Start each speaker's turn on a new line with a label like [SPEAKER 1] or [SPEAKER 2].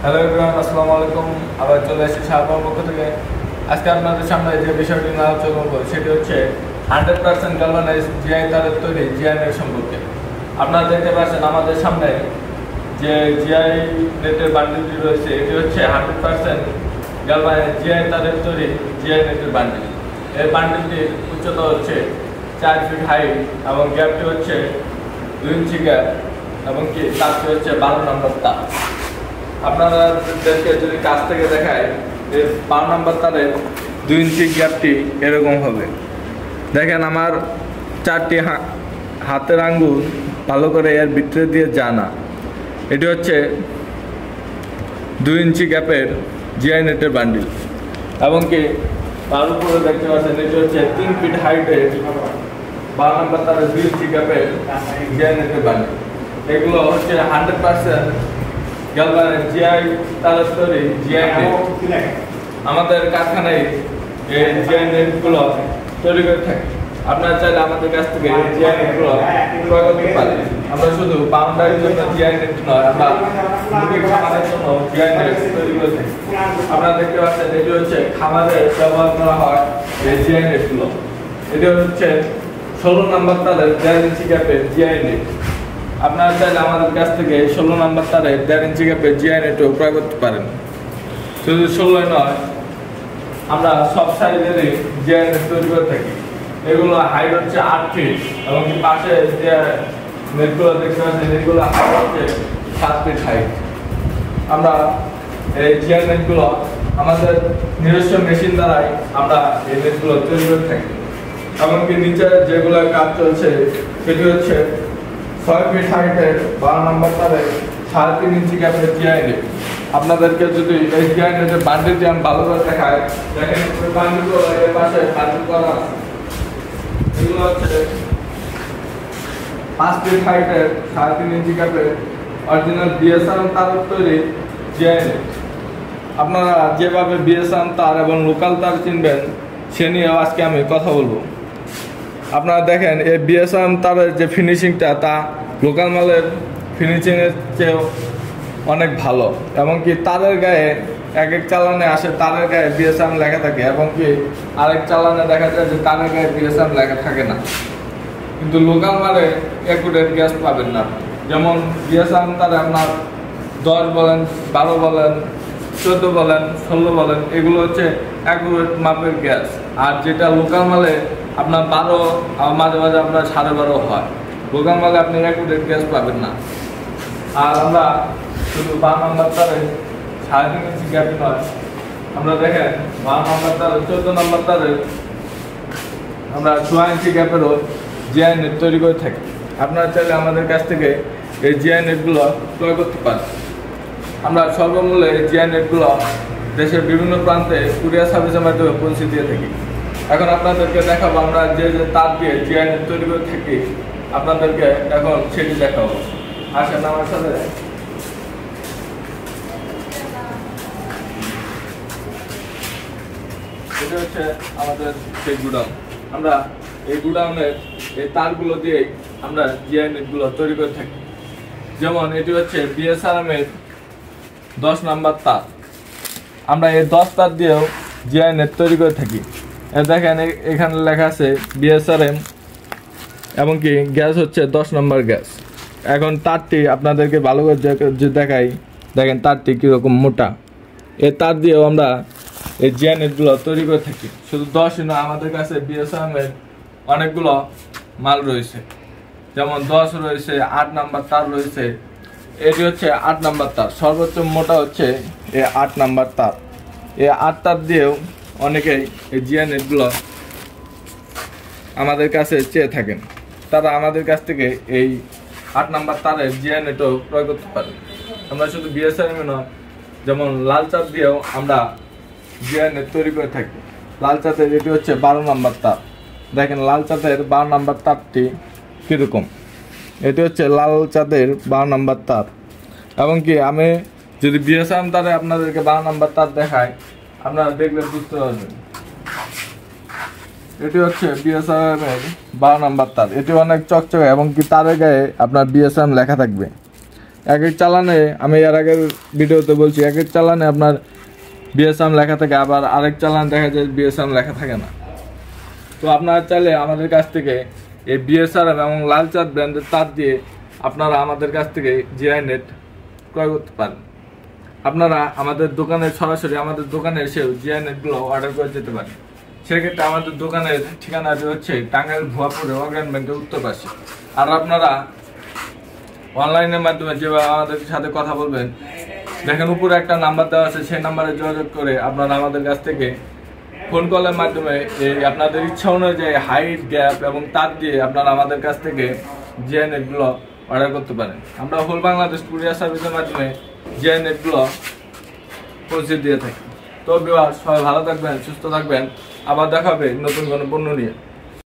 [SPEAKER 1] Hello everyone, আসসালামু আলাইকুম। আবার চলে এসেছি শাহবাগ পক্ষ থেকে। আজকে আপনাদের সামনে যে বিষয়টি নিয়ে আলোচনা করবো সেটি হচ্ছে 100% গ্যালভানাইজ জিআই তারের তৈরি জিআই নেট সম্পর্কে। আপনারা দেখতে পাচ্ছেন আমাদের সামনে যে জিআই নেটের বান্ডিলটি রয়েছে, এটি হচ্ছে 100% গ্যালভানাইজ জিআই তারের তৈরি জিআই নেটের বান্ডিল। এই বান্ডিলটির উচ্চতা হচ্ছে 4 ফিট হাইট এবং গ্যাপটি হচ্ছে 2 ইঞ্চি গ্যাপ এবং কি তারটি হচ্ছে 12 নম্বর তার। আপনাদেরকে যদি কাছ থেকে দেখায়, এর 12 নম্বর তারের 2 ইঞ্চি গ্যাপটি এরকম হবে। দেখেন আমার 4টি হাতের আঙ্গুল ভালো করে এর ভিতরে দিয়ে জানা। এটি হচ্ছে 2 ইঞ্চি গ্যাপের জিআই নেটের বান্ডিল এবং কি তার উপরে দেখতে পাচ্ছেন এটি হচ্ছে 3 ফিট হাইটের 12 নম্বর তারের 2 ইঞ্চি গ্যাপের জিআই নেটের বান্ডিল। এগুলো হচ্ছে 100% গ্যালভানাইজ জিআই তারের তৈরি জিআই নেট। আমাদের কারখানায় এই জিআই নেটগুলো তৈরি করে থাকে। আপনারা চাইলে আমাদের কাছ থেকে এই জিআই নেটগুলো ক্রয় করতে পারেন। আমরা শুধু বাউন্ডারির জন্য জিআই নেট নয়, আমরা মুরগির খামারের জন্য জিআই নেট তৈরি করে থাকি। আপনারা দেখতে পাচ্ছেন এটি হচ্ছে খামারে ব্যবহার করা হয় এই জিআই নেটগুলো। এটি হচ্ছে 16 নম্বর তারের 1.5 ইঞ্চি গ্যাপের জিআই নেট। আপনারা চাইলে আমাদের কাছ থেকে 16 নম্বর তারে 1.5 ইঞ্চি গ্যাপের জিআই নেটও ক্রয় করতে পারেন। শুধু 16 নয়, আমরা সব সাইজেরই জিআই নেট তৈরি করে থাকি। এগুলো হাইট হচ্ছে 8 ফিট এবং পাশে যে নেটগুলো দেখতে পাচ্ছেন এগুলো হাইট হচ্ছে 7 ফিট হাইট। আমরা এই জিআই নেটগুলো আমাদের নিজস্ব মেশিন দ্বারাই আমরা এই নেটগুলো তৈরি করে থাকি। এমনকি নিচে যেগুলো কাজ চলছে সেটি হচ্ছে 6 ফিট হাইটের 12 নম্বর তারে 3.5 ইঞ্চি গ্যাপের জিআই নেট। আপনাদেরকে যদি এই জিআই নেটের বান্ডিলটি আমি ভালো করে দেখাই, দেখেন বান্ডিলগুলো এর পাশে বান্ডিল করা আছে। এগুলো হচ্ছে 5 ফিট হাইটের 3.5 ইঞ্চি গ্যাপের অরিজিনাল বিএসআরএম তারের তৈরি জিআই নেট। আপনারা যেভাবে বিএসআরএম তার এবং লোকাল তার চিনবেন সে নিয়েও আজকে আমি কথা বলবো। আপনারা দেখেন এই বিএসআরএম তারের যে ফিনিশিংটা তা লোকাল মালের ফিনিশিংয়ের চেয়েও অনেক ভালো। এবং কি তারের গায়ে এক চালানে আসে তারের গায়ে বিএসআরএম লেখা থাকে এবং কি আরেক চালানে দেখা যায় যে তারের গায়ে বিএসআরএম লেখা থাকে না। কিন্তু লোকাল মালে অ্যাকুরেট গ্যাস পাবেন না। যেমন বিএসআরএম তারে আপনার 10 বলেন, 12 বলেন, 14 বলেন, 16 বলেন, এগুলো হচ্ছে অ্যাকুরেট মাপের গ্যাস। আর যেটা লোকাল মালে আপনার 12 আর মাঝে মাঝে আপনার 12.5 হয়। লোকাল মালে আপনি অ্যাকুরেট গ্যাস পাবেন না। আর আমরা শুধু 12 নম্বর তারে 3.5 ইঞ্চি গ্যাপ নয়, আমরা দেখেন 12 নম্বর তারে 14 নম্বর তারে আমরা 6 ইঞ্চি গ্যাপেরও জিআই নেট তৈরি করে থাকি। আপনারা চাইলে আমাদের কাছ থেকে এই জিআই নেটগুলো ক্রয় করতে পারেন। আমরা সর্বমূল্যে এই জিআই নেটগুলো দেশের বিভিন্ন প্রান্তে কুরিয়ার সার্ভিসের মাধ্যমে পৌঁছে দিয়ে থাকি। এখন আপনাদেরকে দেখাবো আমরা যে যে তার দিয়ে জিআই নেট তৈরি করে থাকি, আপনাদেরকে এখন সেটি দেখাবো। আসেন আমার সাথে। এটা হচ্ছে আমাদের সেই গুডাউন। আমরা এই গুডাউনের এই তারগুলো দিয়েই আমরা জিআই নেটগুলো তৈরি করে থাকি। যেমন এটি হচ্ছে বিএসআরএম এর 10 নম্বর তার। আমরা এই 10 তার দিয়েও জিআই নেট তৈরি করে থাকি। দেখেন এখানে লেখা আছে বিএসআরএম এবং কি গ্যাস হচ্ছে 10 নম্বর গ্যাস। এখন তারটি আপনাদেরকে ভালো করে দেখাই, দেখেন তারটি কীরকম মোটা। এই তার দিয়েও আমরা এই জিআই নেটগুলো তৈরি করে থাকি। শুধু 10ই নয়, আমাদের কাছে বিএসআরএম এর অনেকগুলো মাল রয়েছে। যেমন 10 রয়েছে, 8 নম্বর তার রয়েছে। এটি হচ্ছে 8 নম্বর তার, সর্বোচ্চ মোটা হচ্ছে এই 8 নম্বর তার। এই 8 তার দিয়েও অনেকেই এই জিআই নেটগুলো আমাদের কাছে চেয়ে থাকেন। তারা আমাদের কাছ থেকে এই 8 নম্বর তারের জিআই নেটও ক্রয় করতে পারে। আমরা শুধু বিএসআরএম নয়, যেমন লাল চাঁদ দিয়েও আমরা জিআই নেট তৈরি করে থাকি। লাল চাঁদের এটি হচ্ছে 12 নম্বর তার। দেখেন লাল চাঁদের 12 নম্বর তারটি কীরকম। এটি হচ্ছে লাল চাঁদের 12 নম্বর তার। এবং কি আমি যদি বিএসআরএম তারে আপনাদেরকে 12 নম্বর তার দেখাই, আপনারা দেখলে বুঝতে পারবেন। এটি হচ্ছে বিএসআরএম এর 12 নম্বর তার। এটি অনেক চকচকে এবং কি তারের গায়ে আপনার বিএসআরএম লেখা থাকবে। এক এক চালানে আমি এর আগের ভিডিওতে বলছি এক এক চালানে আপনার বিএসএম লেখা থাকে, আবার আরেক চালান দেখা যায় বিএসএম লেখা থাকে না। তো আপনারা চাইলে আমাদের কাছ থেকে এই বিএসআরএম এবং লালচাঁদ ব্র্যান্ডের তার দিয়ে আপনারা আমাদের কাছ থেকে জিআই নেট ক্রয় করতে পারেন। আপনারা আমাদের দোকানে সরাসরি আমাদের দোকানে এসেও জিআই নেটগুলো অর্ডার করে যেতে পারেন। সেক্ষেত্রে আমাদের দোকানের ঠিকানাটি হচ্ছে টাঙ্গাইল ভুয়াপুরে অগ্রণী ব্যাংকের উত্তর পাশে। আর আপনারা অনলাইনের মাধ্যমে যেভাবে আমাদের সাথে কথা বলবেন, দেখেন উপরে একটা নাম্বার দেওয়া আছে, সেই নাম্বারে যোগাযোগ করে আপনারা আমাদের কাছ থেকে ফোন কলের মাধ্যমে এই আপনাদের ইচ্ছা অনুযায়ী হাইট, গ্যাপ এবং তার দিয়ে আপনারা আমাদের কাছ থেকে জিআই নেটগুলো অর্ডার করতে পারেন। আমরা হোল বাংলাদেশ কুরিয়ার সার্ভিসের মাধ্যমে জিআই নেটগুলো পৌঁছে দিয়ে থাকি। তো ভিউয়ার্স, সবাই ভালো থাকবেন, সুস্থ থাকবেন, আবার দেখা হবে নতুন কোনো পণ্য নিয়ে।